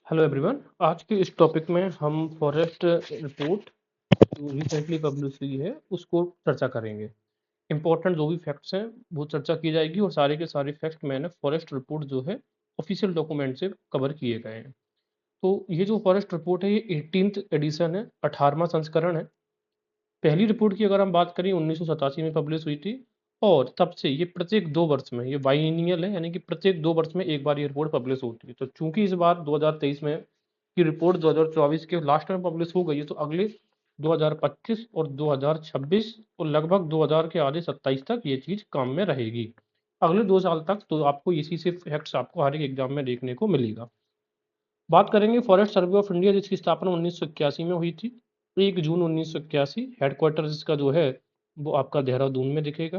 Hello everyone. आज के इस टॉपिक में हम फॉरेस्ट रिपोर्ट जो रिसेंटली पब्लिश हुई है उसको चर्चा करेंगे। इंपॉर्टेंट जो भी फैक्ट्स हैं वो चर्चा की जाएगी और सारे के सारे फैक्ट मैंने फॉरेस्ट रिपोर्ट जो है ऑफिशियल डॉक्यूमेंट से कवर किए गए हैं। तो ये जो फॉरेस्ट रिपोर्ट है ये 18th एडिशन है, 18वां संस्करण है। पहली रिपोर्ट की अगर हम बात करें 1987 में पब्लिश हुई थी और तब से ये प्रत्येक 2 वर्ष में, ये बाइएनियल है यानी कि प्रत्येक 2 वर्ष में एक बार ये रिपोर्ट पब्लिश होती है। तो चूंकि इस बार 2023 में की रिपोर्ट 2024 के लास्ट में पब्लिश हो गई है तो अगले 2025 और 2026 और लगभग 2000 के आधे 27 तक ये चीज़ काम में रहेगी। अगले 2 साल तक तो आपको इसी से फैक्ट्स आपको हर एक एग्जाम में देखने को मिलेगा। बात करेंगे फॉरेस्ट सर्वे ऑफ इंडिया जिसकी स्थापना 1981 में हुई थी। 1 जून 1981 हेडक्वार्टर इसका जो है वो आपका देहरादून में दिखेगा,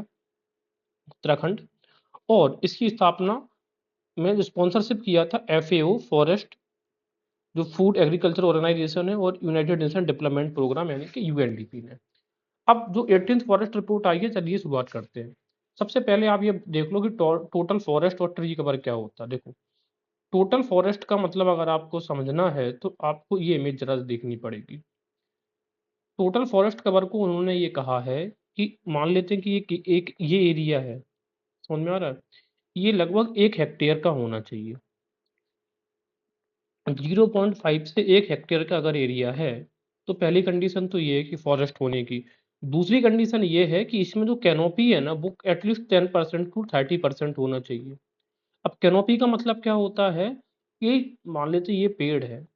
उत्तराखंड। और इसकी स्थापना में जो स्पॉन्सरशिप किया था एफएओ फॉरेस्ट जो फूड एग्रीकल्चर ऑर्गेनाइजेशन है और यूनाइटेड नेशन डेवलपमेंट प्रोग्राम यानी कि यूएनडीपी ने। अब जो 18th फॉरेस्ट रिपोर्ट आई है चलिए शुरुआत करते हैं। सबसे पहले आप ये देख लो कि टोटल फॉरेस्ट और ट्री कवर क्या होता है। देखो, टोटल फॉरेस्ट का मतलब अगर आपको समझना है तो आपको ये इमेज जरा देखनी पड़ेगी। टोटल फॉरेस्ट कवर को उन्होंने ये कहा है कि मान लेते हैं कि एक ये एरिया है, समझ में आ रहा है? ये लगभग 1 हेक्टेयर का होना चाहिए। 0.5 से 1 हेक्टेयर का अगर एरिया है, तो पहली कंडीशन तो ये है कि फॉरेस्ट होने की। दूसरी कंडीशन ये है कि इसमें जो कैनोपी है ना, वो एटलीस्ट 10% टू 30% होना चाहिए। अब कैनोपी का मतलब क्या होता है कि मान लेते हैं ये पेड़ है,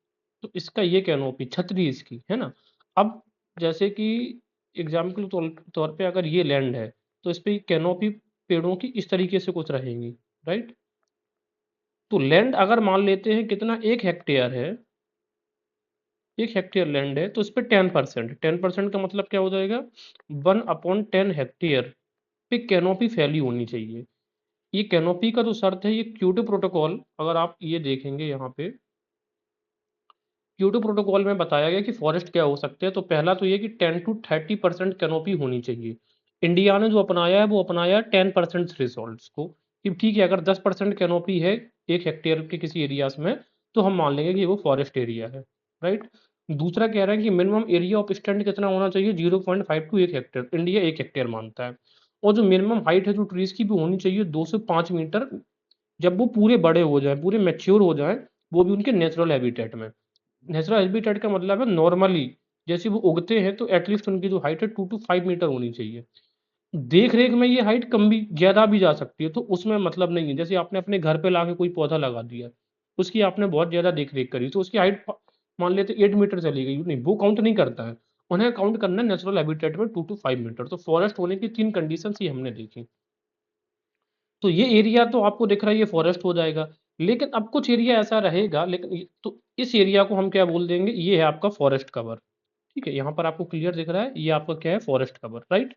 तो इसका ये कैनोपी छतरी इसकी, है ना? अब जैसे कि एग्ज़ाम्पल तौर पे अगर ये लैंड है, तो इस पे कैनोपी पेड़ों की इस तरीके से कुछ रहेंगी, राइट? तो लैंड अगर मान लेते हैं कितना 1 हेक्टेयर है, 1 हेक्टेयर लैंड है तो इस पे 10% का मतलब क्या हो जाएगा 1/10 हेक्टेयर पे कैनोपी फैली होनी चाहिए। ये कैनोपी का जो शर्त है ये क्योटो प्रोटोकॉल, अगर आप ये देखेंगे यहाँ पे क्योटो प्रोटोकॉल में बताया गया कि फॉरेस्ट क्या हो सकते हैं। तो पहला तो ये कि 10 टू 30% कैनोपी होनी चाहिए। इंडिया ने जो अपनाया है वो अपनाया 10% थ्रेशोल्ड को, कि ठीक है अगर 10% कैनोपी है 1 हेक्टेयर के किसी एरियाज में तो हम मान लेंगे कि वो फॉरेस्ट एरिया है, राइट? दूसरा कह रहा है कि मिनिमम एरिया ऑफ स्टैंड कितना होना चाहिए 0.5 टू 1 हेक्टेयर, इंडिया 1 हेक्टेयर मानता है। और जो मिनिमम हाइट है जो ट्रीज की भी होनी चाहिए 2 से 5 मीटर, जब वो पूरे बड़े हो जाए पूरे मैच्योर हो जाए, वो भी उनके नेचुरल हैबिटेट में। नेचुरल हैबिटेट का मतलब है नॉर्मली जैसे वो उगते हैं तो एटलीस्ट उनकी जो हाइट है 2 to 5 मीटर होनी चाहिए। देख रेख में ये हाइट कम भी ज्यादा भी जा सकती है तो उसमें मतलब नहीं है। जैसे आपने अपने घर पे लाके कोई पौधा लगा दिया, उसकी आपने बहुत ज्यादा देख रेख करी तो उसकी हाइट मान लेते 8 मीटर चली गई, नहीं वो काउंट नहीं करता है। उन्हें काउंट करना है नेचुरल हैबिटेट में 2 to 5 मीटर। तो फॉरेस्ट होने की 3 कंडीशन ही हमने देखी। तो ये एरिया तो आपको दिख रहा है ये फॉरेस्ट हो जाएगा। लेकिन अब कुछ एरिया ऐसा रहेगा, लेकिन तो इस एरिया को हम क्या बोल देंगे, ये है आपका फॉरेस्ट कवर। ठीक है, यहाँ पर आपको क्लियर दिख रहा है ये आपका क्या है फॉरेस्ट कवर, राइट?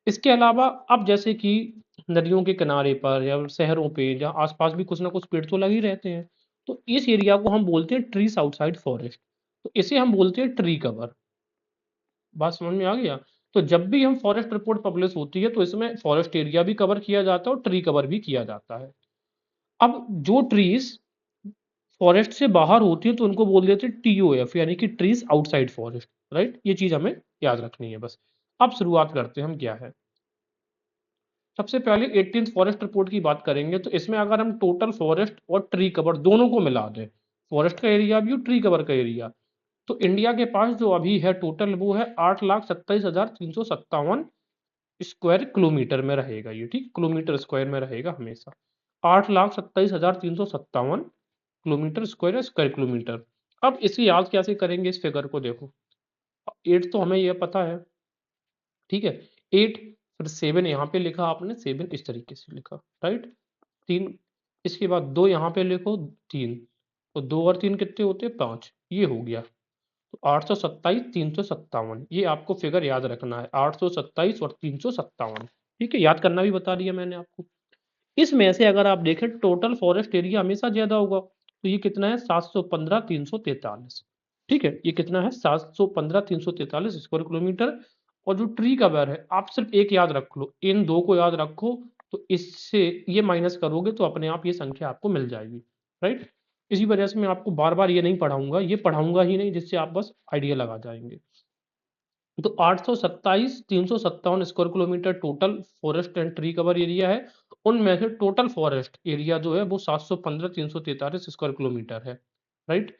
इसके अलावा अब जैसे कि नदियों के किनारे पर या शहरों पे या आसपास भी कुछ ना कुछ पेड़ तो लग ही रहते हैं। तो इस एरिया को हम बोलते हैं ट्रीज आउटसाइड फॉरेस्ट। तो इसे हम बोलते हैं ट्री कवर। बात समझ में आ गया? तो जब भी हम फॉरेस्ट रिपोर्ट पब्लिश होती है तो इसमें फॉरेस्ट एरिया भी कवर किया जाता है और ट्री कवर भी किया जाता है। अब जो ट्रीज फॉरेस्ट से बाहर होती है तो उनको बोल देते हैं टीओएफ यानी कि ट्रीज आउटसाइड फॉरेस्ट, राइट? ये चीज हमें याद रखनी है बस। अब शुरुआत करते हैं हम क्या है। सबसे पहले 18th फॉरेस्ट रिपोर्ट की बात करेंगे तो इसमें अगर हम टोटल फॉरेस्ट और ट्री कवर दोनों को मिला दें, फॉरेस्ट का एरिया भी और ट्री कवर का एरिया, तो इंडिया के पास जो अभी है टोटल वो है 8,27,357 स्क्वायर किलोमीटर में रहेगा। ये ठीक किलोमीटर स्क्वायर में रहेगा हमेशा। 8,27,357 किलोमीटर स्क्वायर है, स्क्वायर किलोमीटर। अब इसे याद कैसे करेंगे इस फिगर को, देखो 8 तो हमें यह पता है, ठीक है? 8 फिर 7 यहाँ पे लिखा आपने, 7 इस तरीके से लिखा, राइट? 3 इसके बाद 2 यहाँ पे लिखो, 3 तो 2 और 3 कितने होते हैं 5, ये हो गया। तो 827 357 ये आपको फिगर याद रखना है, 827 और 357। ठीक है, याद करना भी बता दिया मैंने आपको। इसमें से अगर आप देखें टोटल फॉरेस्ट एरिया हमेशा ज्यादा होगा, तो ये कितना है 715 343। ठीक है, ये कितना है 715 343 स्क्वायर किलोमीटर। और जो ट्री कवर है आप सिर्फ एक याद रख लो, इन दो को याद रखो, तो इससे ये माइनस करोगे तो अपने आप ये संख्या आपको मिल जाएगी, राइट? इसी वजह से मैं आपको बार-बार ये नहीं पढ़ाऊँगा, ये पढ़ाऊँगा ही नहीं जिससे आप बस आइडिया लगा जाएँगे। तो 827 357 square kilometre total forest and tree cover area है। उनमें से टोटल फॉरेस्ट एरिया जो है वो 715 343 स्क्वायर किलोमीटर है, राइट?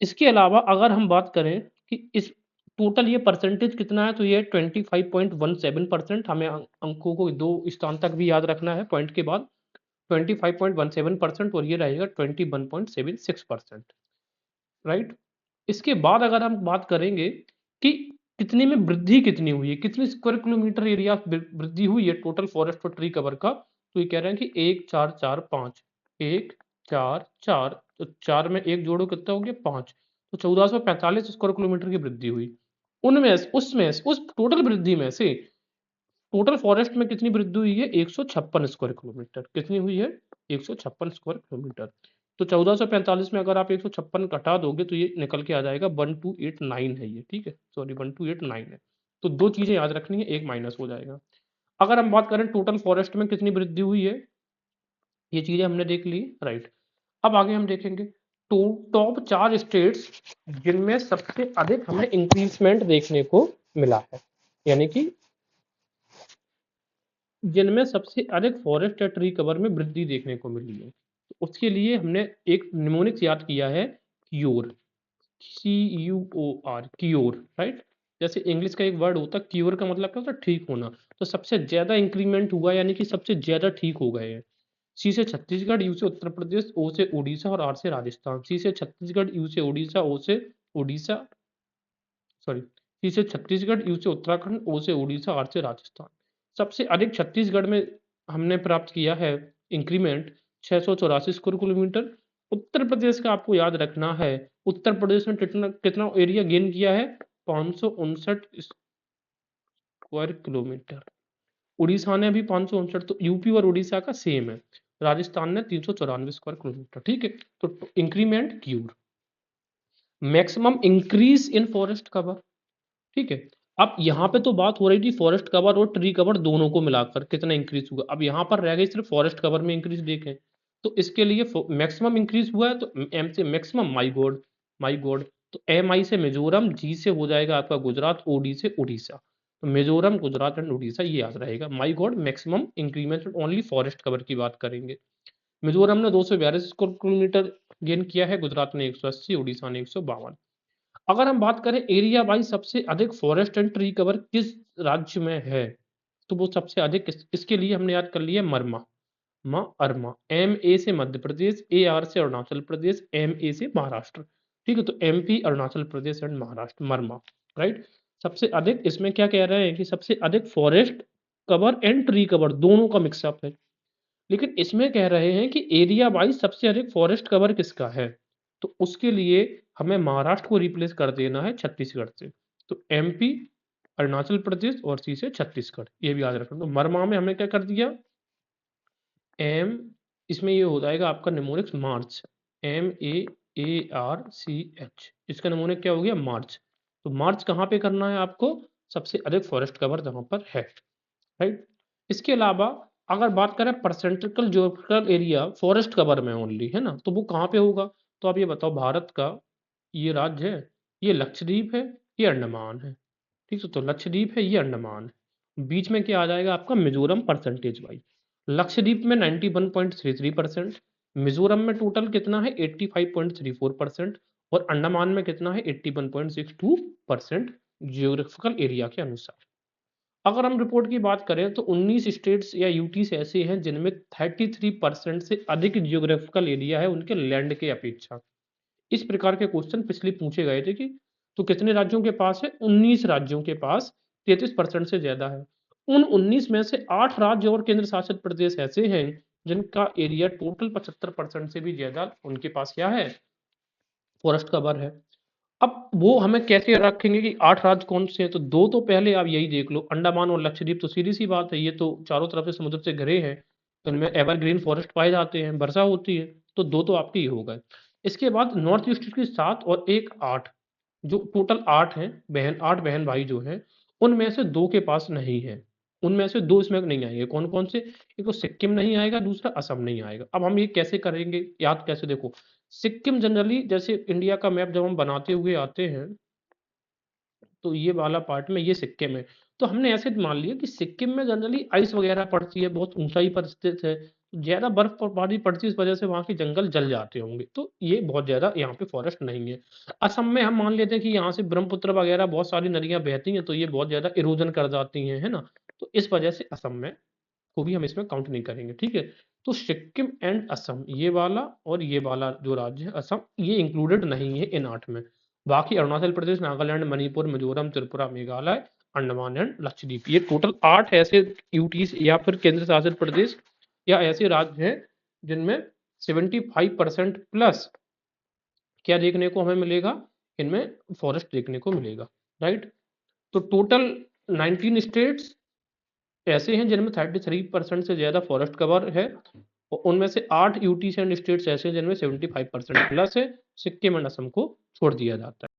इसके अलावा अगर हम बात करें कि इस टोटल ये परसेंटेज कितना है, तो ये 25.17%। हमें अंकों को 2 स्थान तक भी याद रखना है पॉइंट के बाद। 25.17% और ये रहेगा 21.76%, राइट? इसके बाद अगर हम बात करेंगे कि कितने में वृद्धि कितनी हुई है, कितनी स्क्वायर किलोमीटर एरिया वृद्धि हुई है टोटल फॉरेस्ट और ट्री कवर का, तो ये कह रहे हैं कि 1 4 4 5 1 4 4, तो 4 में 1 जोड़ो कितना हो गया 5, तो 1445 स्क्वायर किलोमीटर की वृद्धि हुई। उनमें उसमें उस टोटल वृद्धि में से टोटल फॉरेस्ट में कितनी वृद्धि हुई है, 156 स्क्वायर किलोमीटर। कितनी हुई है, 156 स्क्वायर किलोमीटर। तो 1445 में अगर आप 156 घटा दोगे तो ये निकल के आ जाएगा 1289 है ये, ठीक है, सॉरी 1289 है। तो दो चीजें याद रखनी है, एक माइनस हो जाएगा। अगर हम बात करें टोटल फॉरेस्ट में कितनी वृद्धि हुई है, ये चीजें हमने देख ली, राइट। अब आगे हम देखेंगे टॉप 4 स्टेट्स जिनमें सबसे अधिक हमें इंक्रीजमेंट देखने को मिला है, यानी कि जिनमें सबसे अधिक फॉरेस्ट या ट्री कवर में वृद्धि देखने को मिली है। तो उसके लिए हमने एक निमोनिक्स याद किया है, क्योर, CUOR, क्योर, राइट। जैसे इंग्लिश का एक वर्ड होता है क्योर, का मतलब क्या होता है, ठीक होना। तो सबसे ज्यादा इंक्रीमेंट हुआ यानी कि सबसे ज्यादा ठीक हो गए हैं। सी से छत्तीसगढ़, यू से उत्तर प्रदेश, ओ से उड़ीसा और आर से राजस्थान। सी से छत्तीसगढ़, यू से उड़ीसा, ओ से उड़ीसा, सॉरी, सी से छत्तीसगढ़, यू से उत्तराखंड, ओ से उड़ीसा, आर से राजस्थान। सबसे अधिक छत्तीसगढ़ में हमने प्राप्त किया है increment 684 square kilometre. Uttar Pradesh का आपको याद रखना है, उत्तर प्रदेश ने कितना कितना एरिया गेन किया है, 559 स्क्वायर किलोमीटर। उड़ीसा ने भी 559, तो यूपी और उड़ीसा का सेम है। राजस्थान ने 394 स्क्वायर किलोमीटर, ठीक है। तो increment cure, maximum increase in forest cover, ठीक है। अब यहाँ पे तो बात हो रही थी फॉरेस्ट कवर और ट्री कवर दोनों को मिलाकर कितना इंक्रीज हुआ। अब यहाँ पर रह गई सिर्फ फॉरेस्ट कवर में इंक्रीज देखें, तो इसके लिए मैक्सिमम इंक्रीज हुआ है, तो एम से मैक्सिमम, माई गॉड, माई गॉड, तो एम आई से मिजोरम, जी से हो जाएगा आपका गुजरात, ओडी से उड़ीसा। तो मिजोरम, गुजरात एंड उड़ीसा ये याद रहेगा। My god, maximum increment only forest cover की बात करेंगे। मिजोरम ने 242 स्क्वायर किलोमीटर गेन किया है, गुजरात ने 180, उड़ीसा ने 152। अगर हम बात करें एरिया वाइज सबसे अधिक फॉरेस्ट एंड ट्री कवर किस राज्य में है, तो वो सबसे अधिक इसके लिए हमने याद कर लिया मरमा, अरमा, एम ए से मध्य प्रदेश, ए आर से अरुणाचल प्रदेश, एम ए से महाराष्ट्र, ठीक है। तो एमपी, अरुणाचल प्रदेश एंड महाराष्ट्र, मरमा, राइट। सबसे अधिक इसमें क्या कह रहे हैं कि सबसे अधिक forest cover and tree cover दोनों का मिक्सअप है, लेकिन इसमें कह रहे हैं कि एरिया वाइज सबसे अधिक फॉरेस्ट कवर किसका है, तो उसके लिए हमें महाराष्ट्र को रिप्लेस कर देना है छत्तीसगढ़ से। तो एमपी, अरुणाचल प्रदेश और सी से छत्तीसगढ़, ये भी याद रखना। तो मरमा में हमने क्या कर दिया, एम, इसमें ये हो जाएगा आपका निमोनिक्स मार्च, MAARCH, इसका निमोनिक क्या हो गया, मार्च। तो मार्च कहाँ पे करना है आपको, सबसे अधिक फॉरेस्ट कवर जहाँ पर है, राइट। इसके अलावा अगर बात करें परसेंटिकल ज्योग्राफिकल एरिया फॉरेस्ट कवर में ओनली, है ना, तो वो कहाँ पे होगा। तो आप ये बताओ, भारत का ये राज्य है, ये लक्षद्वीप है, ये अंडमान है, ठीक है। तो लक्षद्वीप है, ये अंडमान है। बीच में क्या आ जाएगा आपका, मिजोरम परसेंटेज वाइज। लक्षद्वीप में 91.33%, मिजोरम में टोटल कितना है 85.34%, और अंडमान में कितना है 81.62% जियोग्राफिकल एरिया के अनुसार। अगर हम रिपोर्ट की बात करें तो 19 स्टेट्स या यूटीज ऐसे हैं जिनमें 33% से अधिक जियोग्राफिकल एरिया है उनके लैंड के अपेक्षा। इस प्रकार के क्वेश्चन पिछले पूछे गए थे कि तो कितने राज्यों के पास है, 19 राज्यों के पास 33% से ज्यादा है। उन 19 में से 8 राज्य और केंद्र शासित प्रदेश ऐसे हैं जिनका एरिया टोटल 75% से भी ज्यादा उनके पास क्या है, फॉरेस्ट कवर है। अब वो हमें कैसे रखेंगे कि 8 राज्य कौन से हैं, तो दो तो पहले आप यही देख लो, अंडमान और लक्षद्वीप तो सीधी सी बात है, ये तो चारों तरफ से समुद्र से घिरे हैं, तो इनमें एवरग्रीन फॉरेस्ट पाए जाते हैं, वर्षा होती है, तो दो तो आपके ही हो गए। इसके बाद नॉर्थ ईस्ट की 7 और एक 8, जो टोटल 8 हैं, 8 बहन भाई जो हैं, उनमें से 2 के पास नहीं है, उनमें से 2 इसमें नहीं आएँगे। कौन-कौन से? एक तो सिक्किम नहीं आएगा, दूसरा असम नहीं आएगा। अब हम ये कैसे करेंगे? याद कैसे? देखो, सिक्किम जनरली जैसे इंडिया का मैप जब हम बनाते हुए आते हैं, तो ये वाला पार्ट में ये सिक्किम है। तो हमने ऐसे मान लिया कि सिक्किम में जनरली आइस वगैरह पड़ती है, बहुत ऊँचाई पर स्थित है, ज़्यादा बर्फ़-बारी पड़ती है, इस वजह से वहाँ के जंगल जल जाते होंगे। तो ये बहुत ज़्यादा यहाँ पे फ़ॉरेस्ट नहीं है। असम में हम मान लेते हैं कि यहाँ से ब्रह्मपुत्र वगैरह बहुत सारी नदियाँ बहती हैं, तो ये बहुत ज़्यादा इरोज़न कर जाती हैं, है ना? तो इस वजह से असम में को भी हम इसमें काउंट नहीं करेंगे, ठीक है? तो सिक्किम एंड असम ये वाला और ये वाला जो राज्य है असम, ये इंक्लूडेड नहीं है इन 8 में। बाकी अरुणाचल प्रदेश, नागालैंड, मणिपुर, मिज़ोरम, त्रिपुरा, मेघालय, अंडमान एंड लक्षद्वीप, ये टोटल 8 ऐसे यूटीज़ या फिर केंद्र शासित प्रदेश या ऐसे राज्य हैं जिनमें 75% प्लस क्या देखने को हमें मिलेगा? इनमें फॉरेस्ट देखने को मिलेगा, राइट? तो टोटल 19 स्टेट्स ऐसे हैं जिनमें 33% से ज़्यादा फॉरेस्ट कवर है और उनमें से 8 यूटीज़ एंड स्टेट्स ऐसे हैं जिनमें 75% प्लस है। सिक्किम एंड असम को छोड़ दिया जाता है।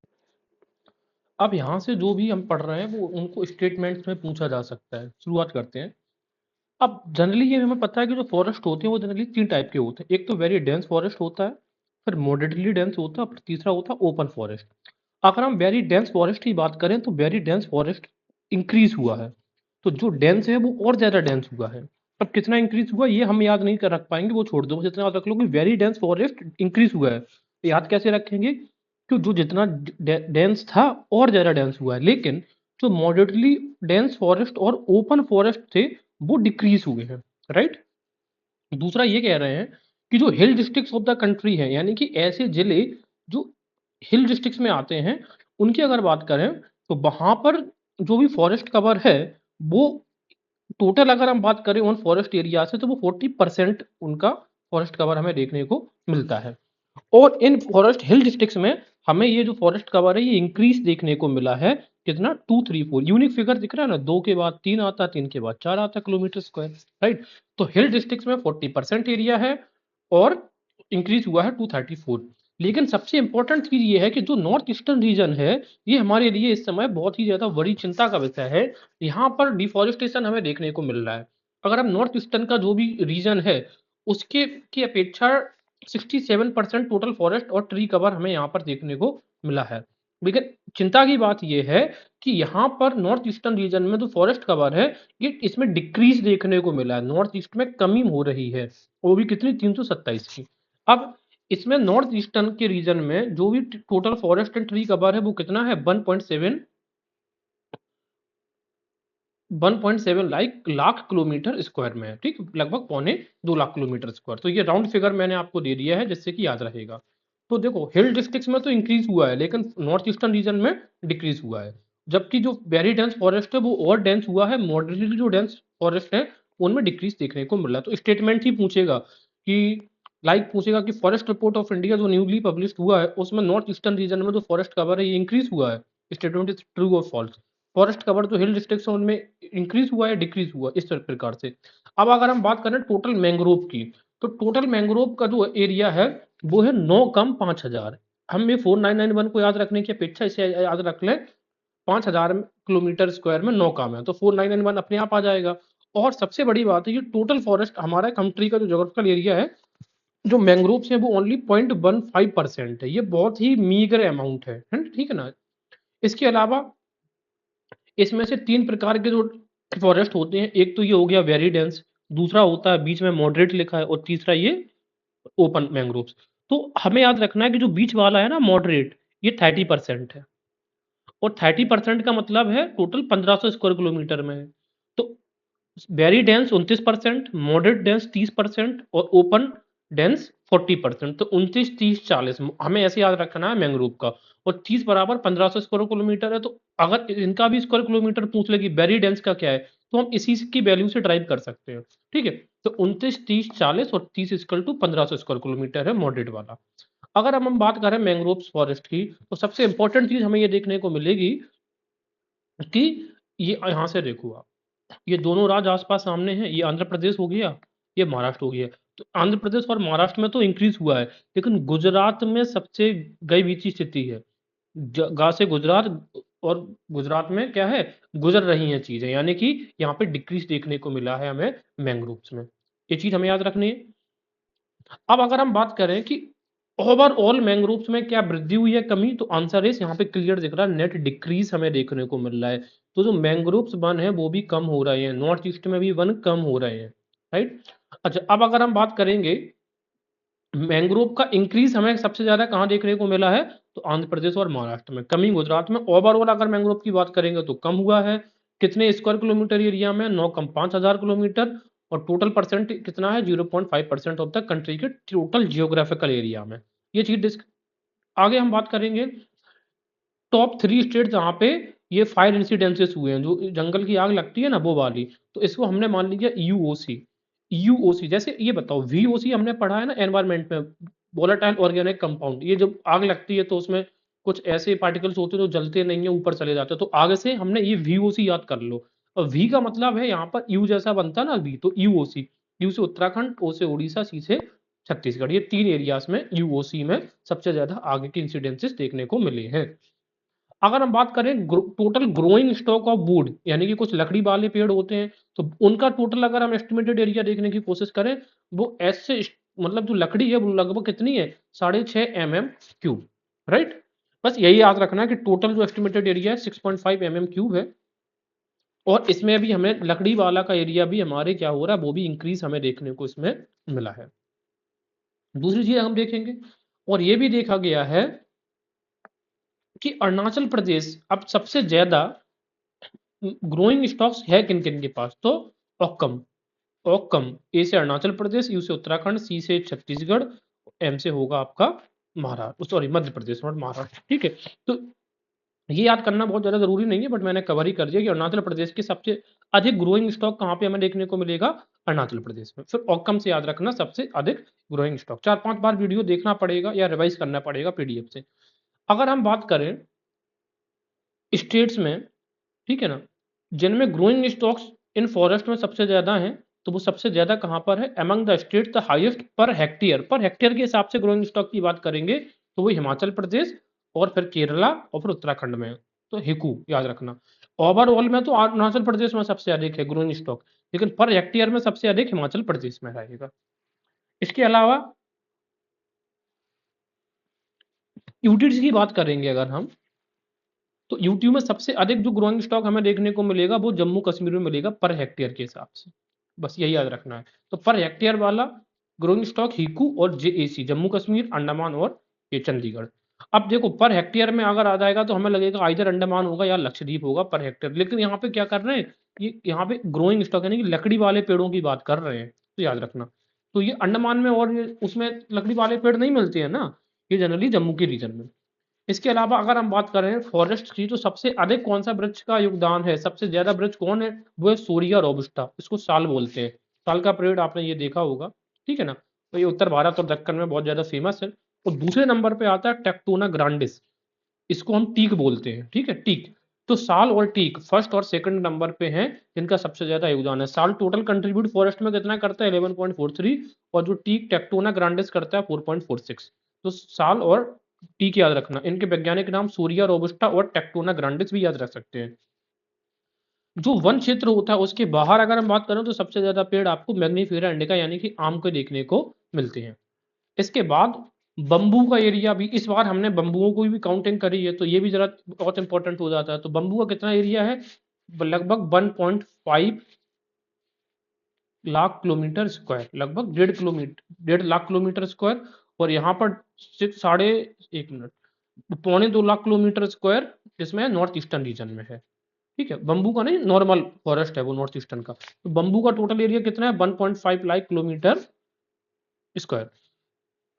अब यहाँ से जो भी हम पढ़ रहे हैं वो उनको स्टेटमेंट्स में पूछा जा सकता है। शुरुआत करते हैं। अब जनरली ये हमें पता है कि जो फॉरेस्ट होते हैं वो जनरली 3 टाइप के होते हैं। एक तो वेरी डेंस फॉरेस्ट होता है, फिर मॉडरेटली डेंस होता है, फिर तीसरा होता है ओपन फॉरेस्ट। अगर हम वेरी डेंस फॉरेस्ट की बात करें तो वेरी डेंस फॉरेस्ट इंक्रीज हुआ है। तो जो डेंस है वो और ज़्यादा डेंस हुआ है। अब कितना इंक्रीज हुआ ये हम याद नहीं कर रख पाएंगे, वो छोड़ दो, बस इतना याद रख लो कि वेरी डेंस फॉरेस्ट इंक्रीज हुआ है। तो याद कैसे रखेंगे? कि जो जितना डेंस था और ज़्यादा डेंस हुआ है, लेकिन जो मॉडरेटली डेंस फॉरेस्ट और ओपन फॉरेस्ट थे वो डिक्रीज हुए हैं, राइट? दूसरा ये कह रहे हैं कि जो हिल डिस्ट्रिक्ट्स ऑफ द कंट्री है, यानी कि ऐसे जिले जो हिल डिस्ट्रिक्ट्स में आते हैं, उनकी अगर बात करें तो वहां पर जो भी फॉरेस्ट कवर है वो टोटल अगर हम बात करें उन फॉरेस्ट एरिया से तो वो 40% उनका फॉरेस्ट कवर हमें देखने को मिलता है। और इन फॉरेस्ट हिल डिस्ट्रिक्ट्स में हमें ये जो फॉरेस्ट कवर है ये इंक्रीज देखने को मिला है। कितना? 234 यूनिक फिगर दिख रहा है ना, 2 के बाद 3 आता है, 3 के बाद 4 आता है किलोमीटर स्क्वायर, राइट? तो हिल डिस्ट्रिक्ट्स में 40% एरिया है और इंक्रीज हुआ है 234। लेकिन सबसे इंपॉर्टेंट चीज ये है कि जो नॉर्थ ईस्टर्न रीजन है ये हमारे लिए इस समय बहुत ही ज्यादा बड़ी चिंता का विषय है। यहाँ पर डिफॉरेस्टेशन हमें देखने को मिल रहा है। अगर हम नॉर्थ ईस्टर्न का जो भी रीजन है उसके की अपेक्षा 67% टोटल फॉरेस्ट और ट्री कवर हमें यहाँ पर देखने को मिला है। लेकिन चिंता की बात यह है कि यहाँ पर नॉर्थ ईस्टर्न रीजन में जो फॉरेस्ट कवर है ये इसमें डिक्रीज देखने को मिला है, नॉर्थ ईस्ट में कमी हो रही है, वो भी कितनी? 327 की। अब इसमें नॉर्थ ईस्टर्न के रीजन में जो भी total forest and tree cover है वो कितना है? 1.7 लाख किलोमीटर स्क्वायर में है, ठीक? लगभग पौने 2 लाख किलोमीटर स्क्वायर। तो ये राउंड फिगर मैंने आपको दे दिया है जिससे कि याद रहेगा। तो देखो हिल डिस्ट्रिक्ट्स में तो इंक्रीज हुआ है लेकिन नॉर्थ ईस्टर्न रीजन में डिक्रीज हुआ है। जबकि जो वेरी डेंस फॉरेस्ट है वो और डेंस हुआ है, मॉडरेटली जो डेंस फॉरेस्ट है उनमें डिक्रीज देखने को मिल रहा है। तो स्टेटमेंट ही पूछेगा कि पूछेगा कि फॉरेस्ट रिपोर्ट ऑफ इंडिया जो न्यूली पब्लिश हुआ है उसमें नॉर्थ ईस्टर्न रीजन में जो फॉरेस्ट कवर है ये इंक्रीज हुआ है। स्टेटमेंट इज ट्रू और फॉल्स। फॉरेस्ट कवर जो हिल डिस्ट्रिक्ट्स हैं उनमें इंक्रीज हुआ है, डिक्रीज हुआ, इस प्रकार से। अब अगर हम बात करें टोटल मैंग्रोव की, तो टोटल मैंग्रोव का जो एरिया है वो है 9 कम 5000। हम ये 4991 को याद रखने की अपेक्षा इसे याद रख लें 5000 किलोमीटर स्क्वायर में 9 काम है, तो 4991 अपने आप आ जाएगा। और सबसे बड़ी बात है ये टोटल फॉरेस्ट हमारा कंट्री का जो जोग्राफिकल एरिया है जो मैंग्रोव्स हैं वो ओनली 0.15% है, ये बहुत ही मीगर अमाउंट है ना? ठीक है ना? इसके अलावा इसमें से 3 प्रकार के जो फॉरेस्ट होते हैं, एक तो ये हो गया वेरी डेंस, दूसरा होता है बीच में मॉडरेट लिखा है और तीसरा ये ओपन मैंग्रोव्स। तो हमें याद रखना है कि जो बीच वाला है ना मॉडरेट, ये 30% है और 30% का मतलब है टोटल 1500 स्क्वायर किलोमीटर में है। तो वेरी डेंस 29%, मॉडरेट डेंस 30% और ओपन डेंस 40%। तो 29, 30, 40 हमें ऐसे याद रखना है मैंग्रोव का। और 30 बराबर 1500 स्क्वायर किलोमीटर है, तो अगर इनका भी स्क्वायर किलोमीटर पूछ ले कि वेरी डेंस का क्या है तो हम इसी की वैल्यू से ड्राइव कर सकते हैं, ठीक है? तो 29, 30, 40 और 30 इक्वल टू 1500 स्क्वायर किलोमीटर है मॉडरेट वाला। अगर हम बात करें मैंग्रोव फॉरेस्ट की तो सबसे इंपॉर्टेंट चीज हमें ये देखने को मिलेगी कि ये यहाँ से देखो आप, ये दोनों राज्य आस-पास सामने हैं, ये आंध्र प्रदेश हो गया, ये महाराष्ट्र हो गया। तो आंध्र प्रदेश और महाराष्ट्र में तो इंक्रीज़ हुआ है, लेकिन गुजरात में सबसे गई बीची स्थिति है। ग गा से गुजरात, और गुजरात में क्या है, गुजर रही हैं चीजें, यानी कि यहाँ पे डिक्रीज देखने को मिला है हमें मैंग्रोव्स में। ये चीज हमें याद रखनी है। अब अगर हम बात करें कि ओवरऑल मैंग्रोव्स में क्या वृद्धि हुई है, कमी, तो आंसर इस यहाँ पे क्लियर दिख रहा है, नेट डिक्रीज हमें देखने को मिल रहा है। तो जो मैंग्रोव्स वन है वो भी कम हो रहे हैं, नॉर्थ ईस्ट में भी वन कम हो रहे हैं, राइट। अच्छा, अब अगर हम बात करेंगे मैंग्रोव का इंक्रीज हमें सबसे ज्यादा कहाँ देखने को मिला है, तो आंध्र प्रदेश और महाराष्ट्र में, कमी गुजरात में। ओवरऑल अगर मैंग्रोव की बात करेंगे तो कम हुआ है, कितने स्क्वायर किलोमीटर एरिया में, 9 कम 5,000 किलोमीटर, और टोटल परसेंट कितना है, 0.5% ऑफ द कंट्री के टोटल जियोग्राफिकल एरिया में। ये चीज आगे हम बात करेंगे टॉप 3 स्टेट जहाँ पे ये फायर इंसिडेंसेस हुए हैं, जो जंगल की आग लगती है ना वो वाली, तो इसको हमने मान लिया यूओसी। यूओसी जैसे ये बताओ, वीओसी हमने पढ़ा है ना एनवायरमेंट में, वोलेटाइल ऑर्गेनिक कंपाउंड, ये जब आग लगती है तो उसमें कुछ ऐसे पार्टिकल्स होते हैं जो जलते नहीं है, ऊपर चले जाते हैं, तो आगे से हमने ये वीओसी याद कर लो। और वी का मतलब है यहाँ पर यू जैसा बनता है ना वी, तो यूओसी, यू से उत्तराखंड, ओ से उड़ीसा, सी से छत्तीसगढ़, ये 3 एरियाज में यूओसी में सबसे ज्यादा आग के इंसिडेंसेस देखने को मिले हैं। अगर हम बात करें total growing stock of would, यानी कि कुछ लकड़ी वाले पेड़ होते हैं, तो उनका टोटल अगर हम एस्टिमेटेड एरिया देखने की कोशिश करें, वो ऐसे मतलब जो लकड़ी है वो लगभग कितनी है, 6.5 mm क्यूब, राइट। बस यही याद रखना है कि टोटल जो एस्टिमेटेड एरिया है 6.5 mm क्यूब है, और इसमें भी हमें लकड़ी वाला का एरिया भी हमारे क्या हो रहा है, वो भी इंक्रीज हमें देखने को इसमें मिला है। दूसरी चीज हम देखेंगे, और ये भी देखा गया है कि अरुणाचल प्रदेश अब सबसे ज्यादा ग्रोइंग स्टॉक्स है किन किन के पास, तो ओक्कम, ओक्कम, ए से अरुणाचल प्रदेश, यू से उत्तराखंड, सी से छत्तीसगढ़, एम से होगा आपका महाराष्ट्र, सॉरी मध्य प्रदेश और महाराष्ट्र, ठीक है। तो ये याद करना बहुत ज्यादा जरूरी नहीं है, बट मैंने कवर ही कर दिया कि अरुणाचल प्रदेश के सबसे अधिक ग्रोइंग स्टॉक कहाँ पे हमें देखने को मिलेगा, अरुणाचल प्रदेश में। फिर ओक्कम से याद रखना सबसे अधिक ग्रोइंग स्टॉक, 4-5 बार वीडियो देखना पड़ेगा या रिवाइज करना पड़ेगा पीडीएफ से। अगर हम बात करें स्टेट्स में, ठीक है ना, जिनमें ग्रोइंग स्टॉक्स इन फॉरेस्ट में सबसे ज्यादा हैं, तो वो सबसे ज्यादा कहां पर है, among the state the highest per hectare के हिसाब से ग्रोइंग स्टॉक की बात करेंगे तो वो हिमाचल प्रदेश, और फिर केरला, और फिर उत्तराखंड में है। तो हिकू याद रखना। ओवरऑल में तो अरुणाचल प्रदेश में सबसे अधिक है ग्रोइंग स्टॉक, लेकिन पर हेक्टेयर में सबसे अधिक हिमाचल प्रदेश में रहेगा। इसके अलावा यूटिलिटीज की बात करेंगे अगर हम, तो यूटी में सबसे अधिक जो ग्रोइंग स्टॉक हमें देखने को मिलेगा वो जम्मू कश्मीर में मिलेगा पर हेक्टेयर के हिसाब से, बस यही याद रखना है। तो पर हेक्टेयर वाला ग्रोइंग स्टॉक हिकू और जेएसी, जम्मू कश्मीर, अंडमान और ये चंडीगढ़। अब देखो पर हेक्टेयर में अगर आ जाएगा तो हमें लगेगा इधर अंडमान होगा या लक्षद्वीप होगा पर हेक्टेयर, लेकिन यहाँ पे क्या कर रहे हैं, ये यहाँ पे ग्रोइंग स्टॉक यानी कि लकड़ी वाले पेड़ों की बात कर रहे हैं, तो याद रखना। तो ये अंडमान में और उसमें लकड़ी वाले पेड़ नहीं मिलते हैं ना, ये जनरली जम्मू के रीजन में। इसके अलावा अगर हम बात करें फॉरेस्ट की, तो सबसे अधिक कौन सा वृक्ष का योगदान है, सबसे ज्यादा वृक्ष कौन है, वो है सोरिया रोबस्टा, इसको साल बोलते हैं। साल का पेड़ आपने ये देखा होगा, ठीक है ना। तो ये उत्तर भारत और दक्कन में बहुत ज्यादा फेमस है। और दूसरे नंबर पे आता है टेक्टोना ग्रांडिस, इसको हम टीक बोलते हैं, ठीक है, टीक। तो साल और टीक फर्स्ट और सेकंड नंबर पे हैं जिनका सबसे ज्यादा योगदान है। साल टोटल कंट्रीब्यूट फॉरेस्ट में कितना करता है, 11.43, और जो टीक टेक्टोना ग्रांडिस करता है 4.46। तो साल और टीक याद रखना, इनके वैज्ञानिक नाम सूरिया रोबस्टा और टेक्टोना ग्रांडिस भी याद रख सकते हैं। जो वन क्षेत्र होता है उसके बाहर अगर हम बात करें तो सबसे ज्यादा पेड़ आपको मैग्नीफेरा इंडिका यानी कि आम के देखने को मिलते हैं। इसके बाद बंबू का एरिया भी, इस बार हमने बंबुओं को भी काउंटिंग करी है, तो ये भी जरा बहुत इंपॉर्टेंट हो जाता है। तो बंबू का कितना एरिया है, लगभग 1.5 लाख किलोमीटर स्क्वायर, लगभग 1.5 लाख किलोमीटर स्क्वायर। और यहाँ पर साढ़े, एक मिनट, 2.25 लाख किलोमीटर स्क्वायर जिसमें नॉर्थ ईस्टर्न रीजन में है, ठीक है। बंबू का नहीं, नॉर्मल फॉरेस्ट है वो नॉर्थ ईस्टर्न का। तो बंबू का टोटल एरिया कितना है, 1.5 लाख किलोमीटर स्क्वायर।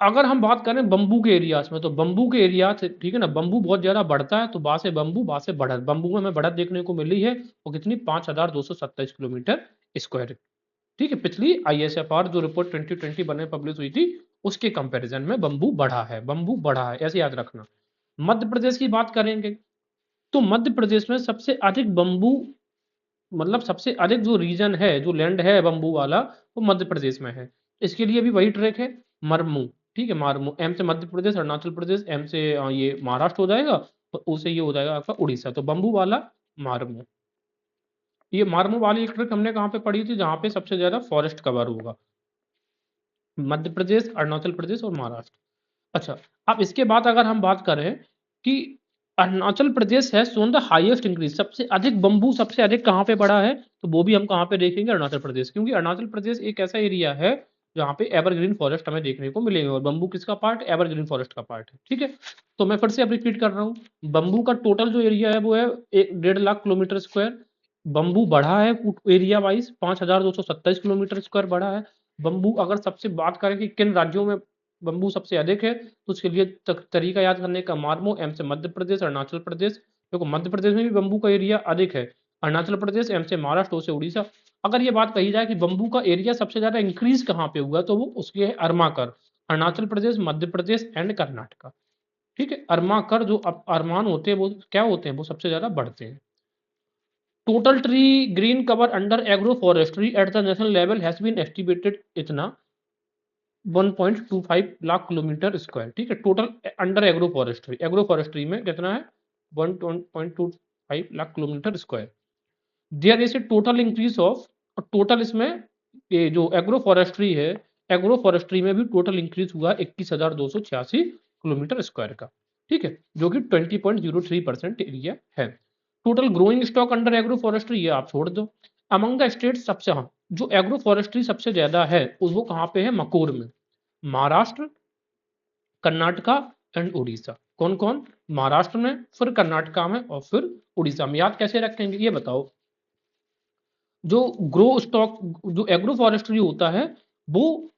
अगर हम बात करें बंबू के एरियाज में, तो बंबू के एरिया से, ठीक है ना, बंबू बहुत ज्यादा बढ़ता है, तो बा से बंबू, बा से बढ़त, बंबू में हमें बढ़त देखने को मिली है, वो कितनी, 5,227 किलोमीटर स्क्वायर, ठीक है। पिछली आईएसएफआर जो रिपोर्ट 2020 बने पब्लिश हुई थी उसके कंपैरिजन में बंबू बढ़ा है, बंबू बढ़ा है, ऐसे याद रखना। मध्य प्रदेश की बात करेंगे, तो मध्य प्रदेश में सबसे अधिक बंबू, मतलब सबसे अधिक जो रीजन है, जो लैंड है बंबू वाला, वो मध्य प्रदेश में है। इसके लिए भी वही ट्रैक है, मरमू, ठीक है, मारमू, एम से मध्य प्रदेश, अरुणाचल प्रदेश, एम से ये महाराष्ट्र हो जाएगा, तो उसे ये हो जाएगा आपका उड़ीसा। तो बम्बू वाला मार्मो, ये मार्मो वाली एक ट्रिक हमने कहाँ पे पढ़ी थी, जहाँ पे सबसे ज्यादा फॉरेस्ट कवर होगा, मध्य प्रदेश, अरुणाचल प्रदेश और महाराष्ट्र। अच्छा, अब इसके बाद अगर हम बात करें कि अरुणाचल प्रदेश है सोन द हाईएस्ट इंक्रीज, सबसे अधिक बम्बू सबसे अधिक कहाँ पे बढ़ा है, तो वो भी हम कहाँ पे देखेंगे, अरुणाचल प्रदेश, क्योंकि अरुणाचल प्रदेश एक ऐसा एरिया है जहाँ पे एवरग्रीन फॉरेस्ट हमें देखने को मिलेंगे, और बम्बू किसका पार्ट, एवरग्रीन फॉरेस्ट का पार्ट है। ठीक है, तो मैं फिर से अब रिपीट कर रहा हूँ, बम्बू का टोटल जो एरिया है वो है 1.5 लाख किलोमीटर स्क्वायर। बम्बू बढ़ा है एरिया वाइज 5,227 किलोमीटर स्क्वायर बढ़ा है। बम्बू अगर सबसे बात करें कि किन राज्यों में बम्बू सबसे अधिक है, तो उसके लिए तरीका याद करने का, मार्मो, एम से मध्य प्रदेश, अरुणाचल प्रदेश, देखो मध्य प्रदेश में भी बम्बू का एरिया अधिक है, अरुणाचल प्रदेश, एम से महाराष्ट्र, ओ से उड़ीसा। अगर ये बात कही जाए कि बम्बू का एरिया सबसे ज्यादा इंक्रीज कहाँ पे हुआ, तो वो उसके है अरमाकर, अरुणाचल प्रदेश, मध्य प्रदेश एंड कर्नाटका। ठीक है, अरमाकर जो अरमान होते हैं वो क्या होते हैं, वो सबसे ज्यादा बढ़ते हैं। Total tree green cover under agroforestry at the national level has been estimated इतना 1.25 लाख किलोमीटर स्क्वायर। ठीक है, टोटल अंडर एग्रो फॉरेस्ट्री में कितना है, 1.25 lakh kilometre square. There is a total increase of, total इसमें ये जो एग्रो फॉरेस्ट्री है, एग्रो फॉरेस्ट्री में भी टोटल इंक्रीज हुआ 21,286 किलोमीटर स्क्वायर का। ठीक है, जो कि 20.03% एरिया है। Total growing stock under agro forestry ये आप छोड़ दो। अमंग द स्टेट सबसे, हाँ, जो एग्रो फॉरेस्ट्री सबसे ज्यादा है वो कहाँ पे है, मकोर में, महाराष्ट्र, कर्नाटका एंड उड़ीसा। कौन कौन, महाराष्ट्र में, फिर कर्नाटका में और फिर उड़ीसा में। याद कैसे रखेंगे ये बताओ। जो ग्रो स्टॉक, जो एग्रो फॉरेस्ट्री होता है वो,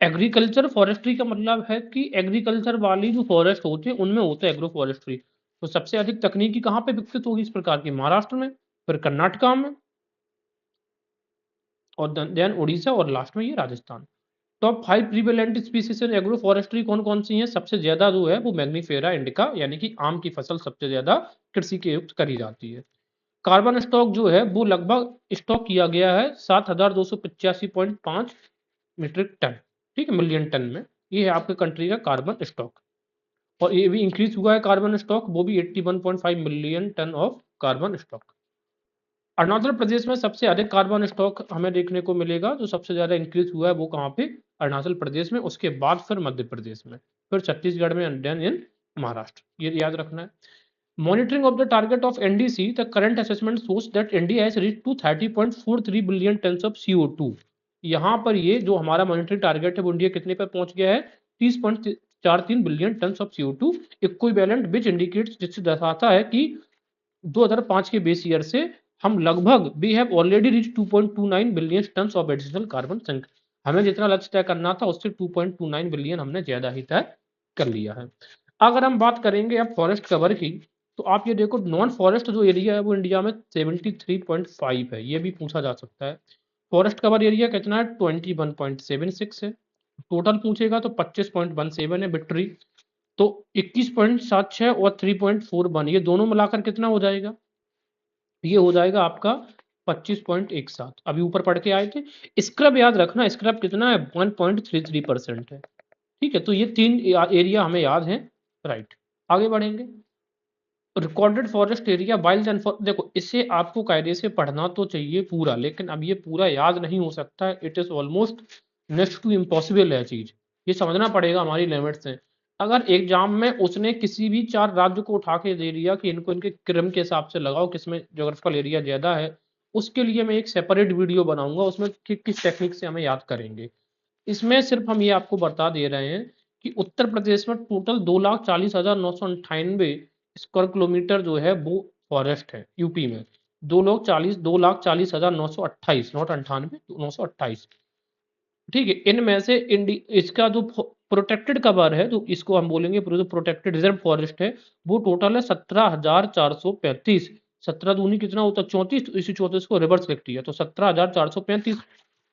एग्रीकल्चर फॉरेस्ट्री का मतलब है कि एग्रीकल्चर वाली जो फॉरेस्ट होती है उनमें होता है एग्रो फॉरेस्ट्री। तो सबसे अधिक तकनीकी कहाँ पे विकसित होगी इस प्रकार की, महाराष्ट्र में, फिर कर्नाटका में, और देन उड़ीसा, और लास्ट में ये Rajasthan. Top 5 prevalent species in agro forestry कौन कौन सी हैं, सबसे ज्यादा जो है वो मैग्नीफेरा इंडिका, यानी कि आम की फसल सबसे ज्यादा कृषि के युक्त करी जाती है। कार्बन स्टॉक जो है वो लगभग स्टॉक किया गया है 7,285.5 मीट्रिक टन, ठीक है, मिलियन टन में। ये है आपके कंट्री का कार्बन स्टॉक, और ये भी इंक्रीज हुआ है कार्बन स्टॉक, वो भी 81.5 million ton of carbon stock. Arunachal Pradesh में सबसे अधिक कार्बन स्टॉक हमें देखने को मिलेगा, जो सबसे ज्यादा इंक्रीज हुआ है वो कहाँ पे, अरुणाचल प्रदेश में, उसके बाद फिर मध्य प्रदेश में, फिर छत्तीसगढ़ में, एंड देन इन महाराष्ट्र, ये याद रखना है। Monitoring of the target of NDC, the current assessment shows that India has reached to 30.43 billion tons of CO2। यहाँ पर ये जो हमारा मॉनिटरिंग टारगेट है वो इंडिया कितने पर पहुंच गया है, 30.43 billion ton of CO2 equivalent, which indicates, जिससे दर्शाता है कि 2005 के बेस ईयर से हम लगभग we have already reach 2.29 billion ton of additional carbon sink. हमें जितना लक्ष्य तय करना था उससे 2.29 बिलियन हमने ज्यादा ही तय कर लिया है। अगर हम बात करेंगे अब फॉरेस्ट कवर की, तो आप ये देखो नॉन फॉरेस्ट जो एरिया है वो इंडिया में 73.5 है, ये भी पूछा जा सकता है। फॉरेस्ट कवर एरिया कितना है, 21.76 है। टोटल पूछेगा तो 25.17 है बिट्री, तो 21.76 और 3.41 ये दोनों मिलाकर कितना हो जाएगा, ये हो जाएगा आपका 25.17। अभी ऊपर पढ़ के आए थे। स्क्रब याद रखना, स्क्रब कितना है, 1.33% है। ठीक है, तो ये तीन एरिया हमें याद है, राइट। आगे बढ़ेंगे। Recorded forest area wild and, देखो इसे आपको कायदे से पढ़ना तो चाहिए पूरा, लेकिन अब ये पूरा याद नहीं हो सकता है, it is almost next to impossible है चीज, ये समझना पड़ेगा हमारी लिमिट से। अगर एग्जाम में उसने किसी भी 4 राज्य को उठा के दे दिया कि इनको इनके क्रम के हिसाब से लगाओ किसमें ज्योग्राफिकल एरिया ज्यादा है, उसके लिए मैं एक सेपरेट वीडियो बनाऊंगा, उसमें किस टेक्निक से हमें याद करेंगे। इसमें सिर्फ हम ये आपको बता दे रहे हैं कि उत्तर प्रदेश में टोटल 2,40,998 स्क्वायर किलोमीटर जो है वो फॉरेस्ट है, यूपी में 2,40,928, नॉट 98, 928। ठीक है, इनमें से इसका जो प्रोटेक्टेड कवर है, तो इसको हम बोलेंगे जो प्रोटेक्टेड रिजर्व फॉरेस्ट है, वो टोटल है 17,435। 17 दूनी कितना होता है, 34, तो इसी 34 को रिवर्स लिख दिया तो 17,435।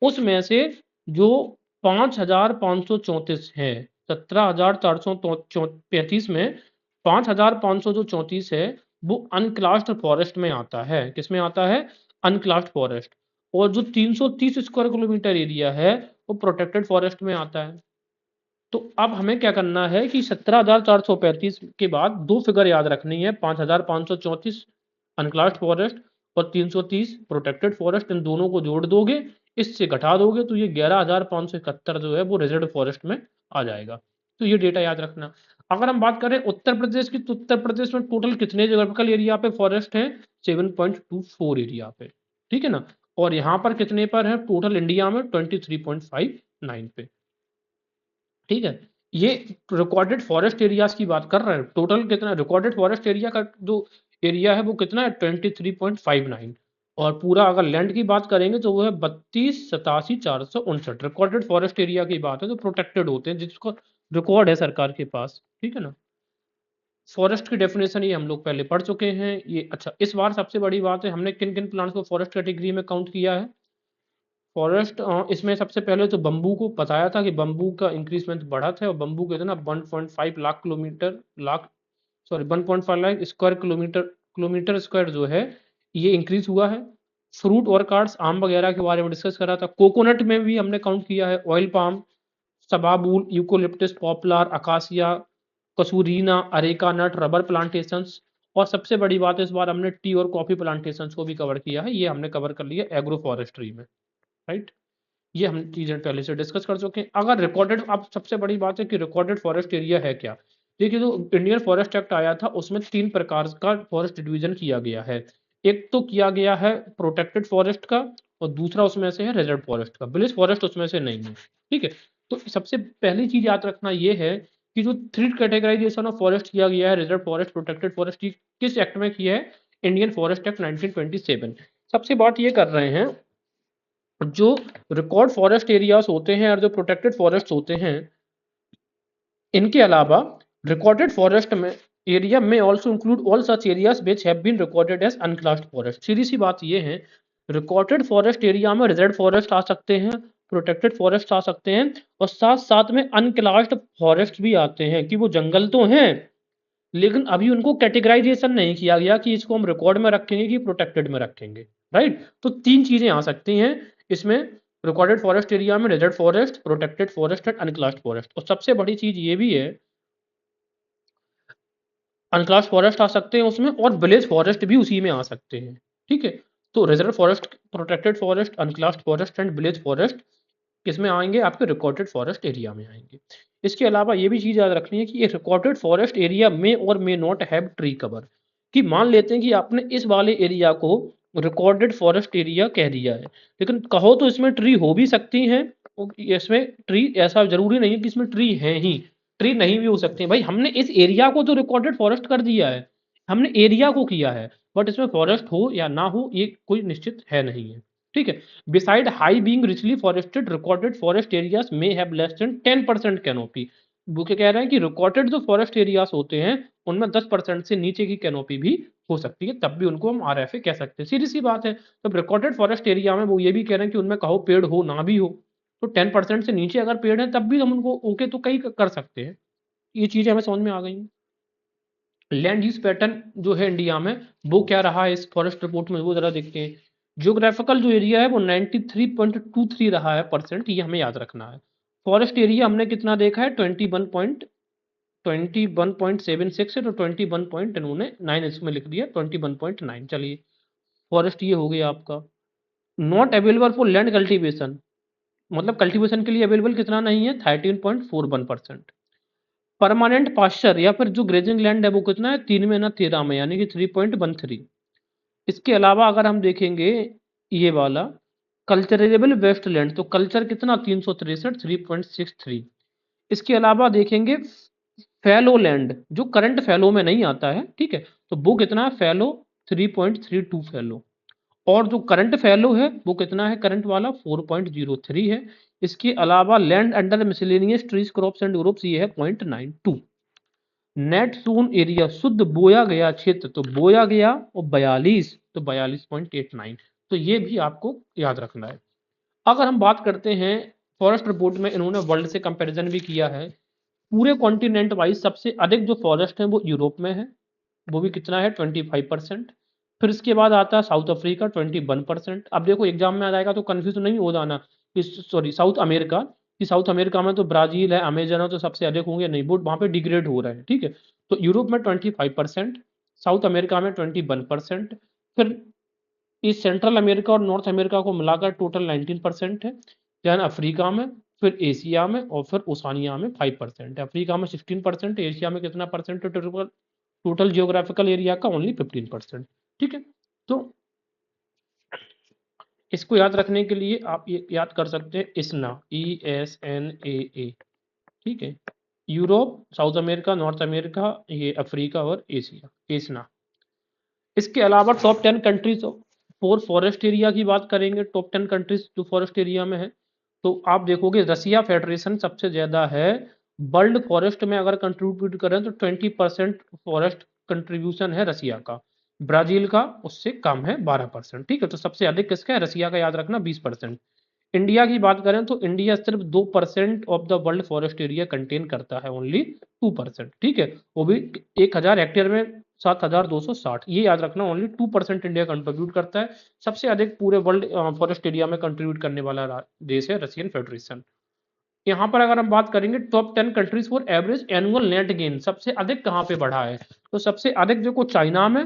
उसमें से जो 5,534 है, 17,435 में 5,500 जो 34 है वो अनक्लास्ड फॉरेस्ट में आता है। किसमें आता है, अनक्लास्ड फॉरेस्ट। और जो 330 स्क्वायर किलोमीटर एरिया है वो प्रोटेक्टेड फॉरेस्ट में आता है। तो अब हमें क्या करना है कि 17,435 के बाद दो फिगर याद रखनी है, 5,534 अनक्लास्ड फॉरेस्ट और 330 प्रोटेक्टेड फॉरेस्ट, इन दोनों को जोड़ दोगे, इससे घटा दोगे तो ये 11,571 जो है वो रिजर्व फॉरेस्ट में आ जाएगा। तो ये डेटा याद रखना। अगर हम बात करें उत्तर प्रदेश की, तो उत्तर प्रदेश में टोटल कितने जोग्राफिकल एरिया पे फॉरेस्ट है? 7.24 एरिया पे, ठीक है ना। और यहाँ पर कितने पर है टोटल इंडिया में? 23.59 पे, ठीक है। ये रिकॉर्डेड फॉरेस्ट एरियाज की बात कर रहे हैं। टोटल कितना रिकॉर्डेड फॉरेस्ट एरिया का जो एरिया है वो कितना है? 23.59। और पूरा अगर लैंड की बात करेंगे तो वो है 32,87,459। रिकॉर्डेड फॉरेस्ट एरिया की बात है, तो प्रोटेक्टेड होते हैं जिसको रिकॉर्ड है सरकार के पास, ठीक है ना। फॉरेस्ट की डेफिनेशन ये हम लोग पहले पढ़ चुके हैं ये। अच्छा, इस बार सबसे बड़ी बात है, हमने किन किन प्लांट्स को फॉरेस्ट कैटेगरी में काउंट किया है? फॉरेस्ट, इसमें सबसे पहले तो बम्बू को बताया था कि बम्बू का इंक्रीजमेंट बढ़ा था, और बम्बू कितना 1.5 lakh kilometre lakh sorry 1.5 lakh square kilometre kilometre square जो है ये इंक्रीज हुआ है। फ्रूट और कार्ड्स, आम वगैरह के बारे में डिस्कस करा था। कोकोनट में भी हमने काउंट किया है, ऑयल पाम, सबाबूल, eucalyptus, poplar, acacia, casuarina, areca nut, rubber plantations. और सबसे बड़ी बात है, इस बार हमने टी और कॉफी प्लांटेशंस को भी कवर किया है, ये हमने कवर कर लिया एग्रो फॉरेस्ट्री में, राइट। ये हम चीजें पहले से डिस्कस कर चुके हैं। अगर रिकॉर्डेड, अब सबसे बड़ी बात है कि रिकॉर्डेड फॉरेस्ट एरिया है क्या। देखिए, जो इंडियन फॉरेस्ट एक्ट आया था उसमें तीन प्रकार का फॉरेस्ट डिवीजन किया गया है। एक तो किया गया है प्रोटेक्टेड फॉरेस्ट का, और दूसरा उसमें से है रिजर्व फॉरेस्ट का। विलेज फॉरेस्ट उसमें से नहीं है, ठीक है। तो सबसे पहली चीज याद रखना ये है कि जो थ्री कैटेगराइजेशन ऑफ फॉरेस्ट किया गया है, रिजर्व फॉरेस्ट, प्रोटेक्टेड फॉरेस्ट, किस एक्ट में किया है? Indian forest act 1927। सबसे बात ये कर रहे हैं, जो रिकॉर्ड फॉरेस्ट एरियाज होते हैं और जो प्रोटेक्टेड फॉरेस्ट होते हैं, इनके अलावा रिकॉर्डेड फॉरेस्ट में एरिया में also include all such areas which have been recorded as unclassed forest. सीधी सी बात ये है, रिकॉर्डेड फॉरेस्ट एरिया में रिजर्व फॉरेस्ट आ सकते हैं, प्रोटेक्टेड फॉरेस्ट आ सकते हैं, और साथ साथ में अनक्लास्ड फॉरेस्ट भी आते हैं, कि वो जंगल तो हैं लेकिन अभी उनको कैटेगराइजेशन नहीं किया गया कि इसको हम रिकॉर्ड में रखेंगे कि प्रोटेक्टेड में रखेंगे, राइट। तो तीन चीजें आ सकती हैं इसमें रिकॉर्डेड फॉरेस्ट एरिया में, reserve forest, protected forest and अनक्लास्ड forest. और सबसे बड़ी चीज ये भी है, अनक्लास्ड फॉरेस्ट आ सकते हैं उसमें, और विलेज फॉरेस्ट भी उसी में आ सकते हैं, ठीक है। तो reserve forest, protected forest, अनक्लास्ड forest and village forest किसमें आएंगे? आपके रिकॉर्डेड फॉरेस्ट एरिया में आएंगे। इसके अलावा ये भी चीज याद रखनी है कि ये रिकॉर्डेड फॉरेस्ट एरिया में और may not have tree cover. कि मान लेते हैं कि आपने इस वाले एरिया को रिकॉर्डेड फॉरेस्ट एरिया कह दिया है, लेकिन कहो तो इसमें ट्री हो भी सकती हैं, और इसमें ट्री ऐसा जरूरी नहीं है कि इसमें ट्री है ही, ट्री नहीं भी हो सकते हैं। भाई, हमने इस एरिया को तो रिकॉर्डेड फॉरेस्ट कर दिया है, हमने एरिया को किया है, बट इसमें फॉरेस्ट हो या ना हो ये कोई निश्चित है नहीं है, ठीक है। Beside high being richly forested, recorded forest areas may have less than 10% canopy। वो क्या कह रहे हैं कि रिकॉर्डेड जो फॉरेस्ट एरियाज होते हैं उनमें 10% से नीचे की कैनोपी भी हो सकती है, तब भी उनको हम आरएफए कह सकते हैं। सीधी सी बात है, तब रिकॉर्डेड फॉरेस्ट एरिया में वो ये भी कह रहे हैं कि उनमें कहो पेड़ हो ना भी हो, तो 10% से नीचे अगर पेड़ है तब भी हम उनको ओके तो कई कर सकते हैं। ये चीजें हमें समझ में आ गई। लैंड यूज पैटर्न जो है इंडिया में वो क्या रहा है इस फॉरेस्ट रिपोर्ट में, वो जरा देखते हैं। जियोग्राफिकल जो एरिया है वो 93.23 रहा है परसेंट, ये हमें याद रखना है। फॉरेस्ट एरिया हमने कितना देखा है? 21.76 है, तो 21 पॉइंट इन्होंने 9 इसमें लिख दिया, 21.9। चलिए, फॉरेस्ट ये हो गया आपका। Not available for land cultivation, मतलब कल्टीवेशन के लिए अवेलेबल कितना नहीं है? 13.41%। परमानेंट पास्चर या फिर जो ग्रेजिंग लैंड है वो कितना है? 3 में ना 13 में, यानी कि 3.13। इसके अलावा अगर हम देखेंगे ये वाला कल्चरेबल वेस्ट लैंड, तो कल्चर कितना? 363, 3.63। इसके अलावा देखेंगे फैलो लैंड, जो करंट फैलो में नहीं आता है, ठीक है, तो वो कितना है? फैलो 3.32 फैलो। और जो करंट फैलो है वो कितना है? करंट वाला 4.03 है। इसके अलावा land under miscellaneous trees crops and groups ये है 0.92। नेट सोन एरिया, शुद्ध बोया गया क्षेत्र, तो बोया गया और 42, तो 42.89। तो ये भी आपको याद रखना है। अगर हम बात करते हैं फॉरेस्ट रिपोर्ट में, इन्होंने वर्ल्ड से कंपैरिजन भी किया है। पूरे कॉन्टिनेंट वाइज सबसे अधिक जो फॉरेस्ट है वो यूरोप में है, वो भी कितना है? 25%। फिर इसके बाद आता है साउथ अफ्रीका 21%। अब देखो एग्जाम में आ जाएगा तो कंफ्यूज नहीं हो जाना, सॉरी साउथ अमेरिका कि साउथ अमेरिका में तो ब्राजील है, अमेजन है, तो सबसे अधिक होंगे, नहीं, वो वहाँ पे डिग्रेड हो रहे हैं, ठीक है। तो यूरोप में 25%, साउथ अमेरिका में 21%, फिर इस सेंट्रल अमेरिका और नॉर्थ अमेरिका को मिलाकर टोटल 19% है। देन अफ्रीका में, फिर एशिया में और फिर ओसानिया में 5% है। अफ्रीका में 16%, एशिया में कितना परसेंट है टोटल, टोटल जियोग्राफिकल एरिया का ओनली 15%, ठीक है। तो इसको याद रखने के लिए आप ये याद कर सकते हैं ISNA, ESNAA, ठीक है। Europe, south America, north America, ये अफ्रीका और एशिया, ISNA। इसके अलावा top 10 countries for forest area की बात करेंगे, टॉप 10 कंट्रीज जो फॉरेस्ट एरिया में है, तो आप देखोगे रसिया फेडरेशन सबसे ज्यादा है। वर्ल्ड फॉरेस्ट में अगर कंट्रीब्यूट करें तो 20% फॉरेस्ट कंट्रीब्यूशन है रसिया का। ब्राजील का उससे कम है 12%, ठीक है। तो सबसे अधिक किसका है, रसिया का, याद रखना 20%। इंडिया की बात करें तो इंडिया सिर्फ 2% of the world forest area contain करता है, ओनली 2%, ठीक है। वो भी 1000 हेक्टेयर में 7260, ये याद रखना, ओनली 2% इंडिया कंट्रीब्यूट करता है। सबसे अधिक पूरे वर्ल्ड फॉरेस्ट एरिया में कंट्रीब्यूट करने वाला देश है रशियन फेडरेशन। यहाँ पर अगर हम बात करेंगे top 10 countries for average annual net gain, सबसे अधिक कहाँ पे बढ़ा है, तो सबसे अधिक देखो चाइना में,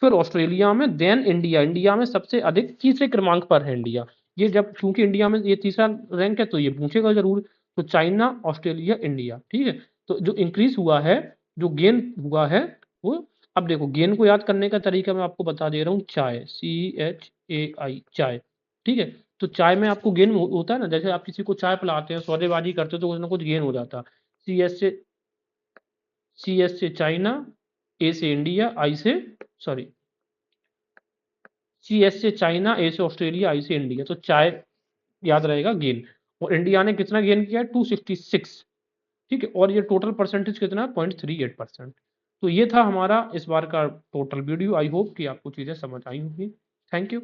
फिर ऑस्ट्रेलिया में, देन इंडिया। इंडिया में सबसे अधिक तीसरे क्रमांक पर है इंडिया। ये जब, क्योंकि इंडिया में ये तीसरा रैंक है तो ये पूछेगा जरूर। तो चाइना, ऑस्ट्रेलिया, इंडिया, ठीक है। तो जो इंक्रीज हुआ है, जो गेन हुआ है वो, अब देखो गेन को याद करने का तरीका मैं आपको बता दे रहा हूँ। चाय, CHAI, चाय, ठीक है। तो चाय में आपको गेन होता है ना, जैसे आप किसी को चाय पिलाते हैं, सौदेबाजी करते हो, तो कुछ ना कुछ गेन हो जाता है। सी एस से चाइना, ए से इंडिया, आई से, सॉरी, CS से चाइना, ए से ऑस्ट्रेलिया, आई से इंडिया, तो चाय याद रहेगा गेन। और इंडिया ने कितना गेन किया है, 266, ठीक है। और ये टोटल परसेंटेज कितना है, 0.38%। तो ये था हमारा इस बार का टोटल वीडियो। आई होप कि आपको चीज़ें समझ आई होंगी। Thank you.